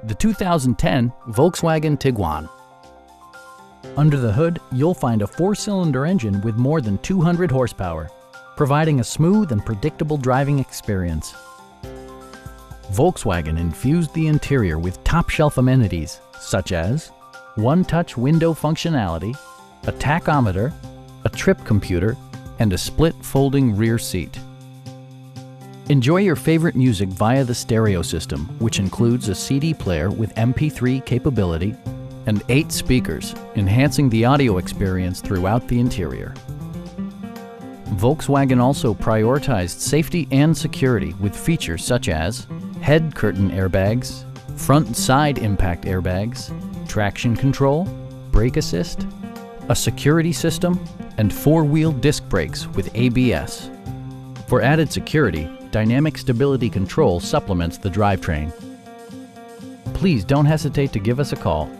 the 2010 Volkswagen Tiguan. Under the hood, you'll find a 4-cylinder engine with more than 200 horsepower, providing a smooth and predictable driving experience. Volkswagen infused the interior with top-shelf amenities such as one-touch window functionality, a tachometer, a trip computer, and a split folding rear seat. Enjoy your favorite music via the stereo system, which includes a CD player with MP3 capability and 8 speakers, enhancing the audio experience throughout the interior. Volkswagen also prioritized safety and security with features such as head curtain airbags, front and side impact airbags, traction control, brake assist, a security system, and 4-wheel disc brakes with ABS. For added security, dynamic stability control supplements the drivetrain. Please don't hesitate to give us a call.